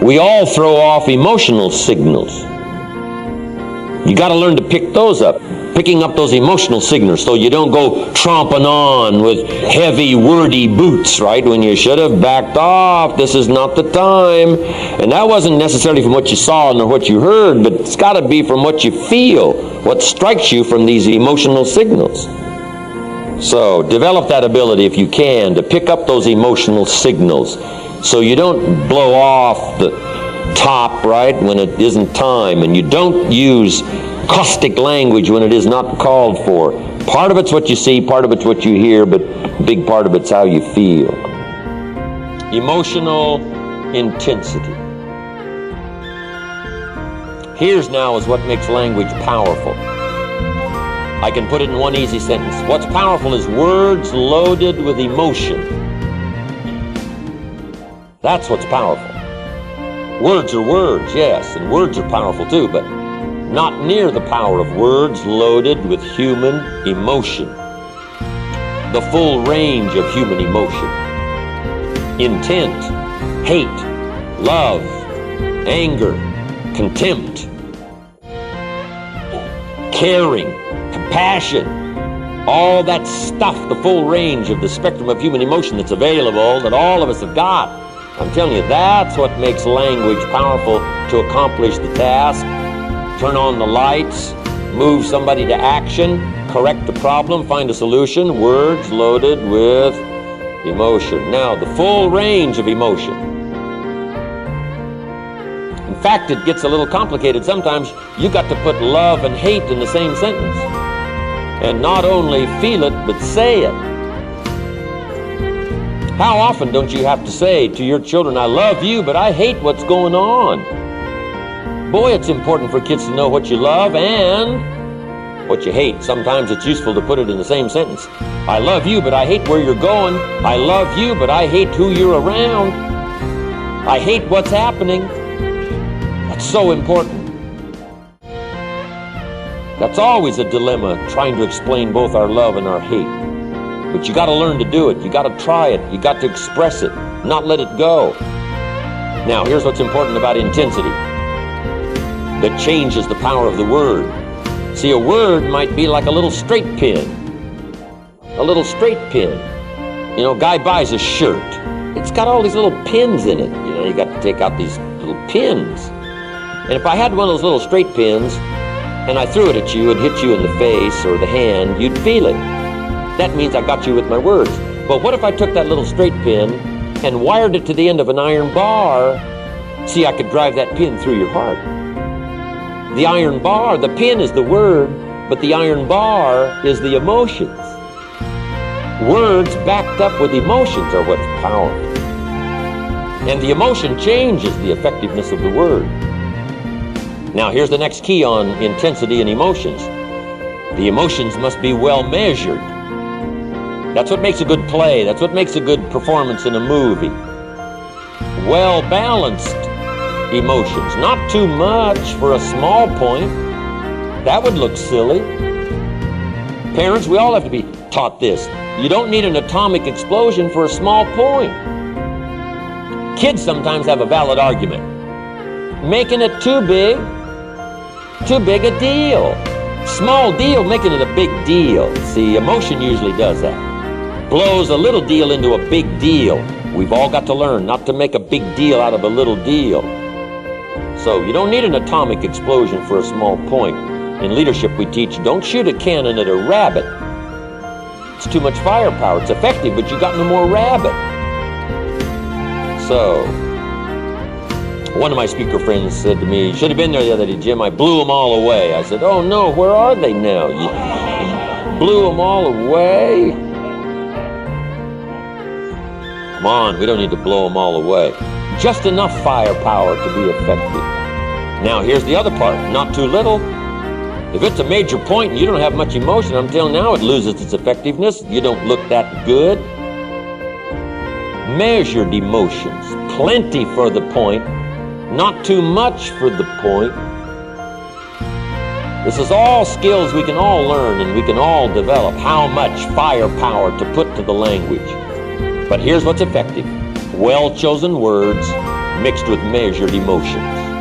We all throw off emotional signals. You got to learn to pick those up. Picking up those emotional signals so you don't go tromping on with heavy, wordy boots, right? When you should have backed off. This is not the time. And that wasn't necessarily from what you saw nor what you heard, but it's got to be from what you feel, what strikes you from these emotional signals. So develop that ability, if you can, to pick up those emotional signals so you don't blow off the top, right, when it isn't time, and you don't use caustic language when it is not called for. Part of it's what you see, part of it's what you hear, but a big part of it's how you feel. Emotional intensity. Here's now is what makes language powerful. I can put it in one easy sentence. What's powerful is words loaded with emotion. That's what's powerful. Words are words, yes, and words are powerful too, but not near the power of words loaded with human emotion. The full range of human emotion. Intent, hate, love, anger, contempt, caring, compassion, all that stuff, the full range of the spectrum of human emotion that's available, that all of us have got. I'm telling you, that's what makes language powerful to accomplish the task. Turn on the lights, move somebody to action, correct the problem, find a solution. Words loaded with emotion. Now, the full range of emotion. In fact, it gets a little complicated. Sometimes you got to put love and hate in the same sentence. And not only feel it, but say it. How often don't you have to say to your children, I love you, but I hate what's going on? Boy, it's important for kids to know what you love and what you hate. Sometimes it's useful to put it in the same sentence. I love you, but I hate where you're going. I love you, but I hate who you're around. I hate what's happening. That's so important. That's always a dilemma, trying to explain both our love and our hate. But you got to learn to do it. You got to try it. You got to express it, not let it go. Now, here's what's important about intensity. That changes the power of the word. See, a word might be like a little straight pin. A little straight pin. You know, guy buys a shirt. It's got all these little pins in it. You know, you got to take out these little pins. And if I had one of those little straight pins and I threw it at you and hit you in the face or the hand, you'd feel it. That means I got you with my words. But what if I took that little straight pin and wired it to the end of an iron bar? See, I could drive that pin through your heart. The iron bar, the pin is the word, but the iron bar is the emotions. Words backed up with emotions are what's powerful. And the emotion changes the effectiveness of the word. Now, here's the next key on intensity and emotions. The emotions must be well measured. That's what makes a good play. That's what makes a good performance in a movie. Well balanced emotions. Not too much for a small point. That would look silly. Parents, we all have to be taught this. You don't need an atomic explosion for a small point. Kids sometimes have a valid argument. Making it too big a deal. Small deal, making it a big deal. See, emotion usually does that. Blows a little deal into a big deal. We've all got to learn not to make a big deal out of a little deal. So you don't need an atomic explosion for a small point. In leadership we teach, don't shoot a cannon at a rabbit. It's too much firepower. It's effective, but you got no more rabbit. So, one of my speaker friends said to me, should have been there the other day, Jim, I blew them all away. I said, oh no, where are they now? You blew them all away? Come on, we don't need to blow them all away. Just enough firepower to be effective. Now, here's the other part, not too little. If it's a major point and you don't have much emotion, I'm telling you now, it loses its effectiveness. You don't look that good. Measured emotions, plenty for the point, not too much for the point. This is all skills we can all learn and we can all develop. How much firepower to put to the language. But here's what's effective. Well-chosen words mixed with measured emotions.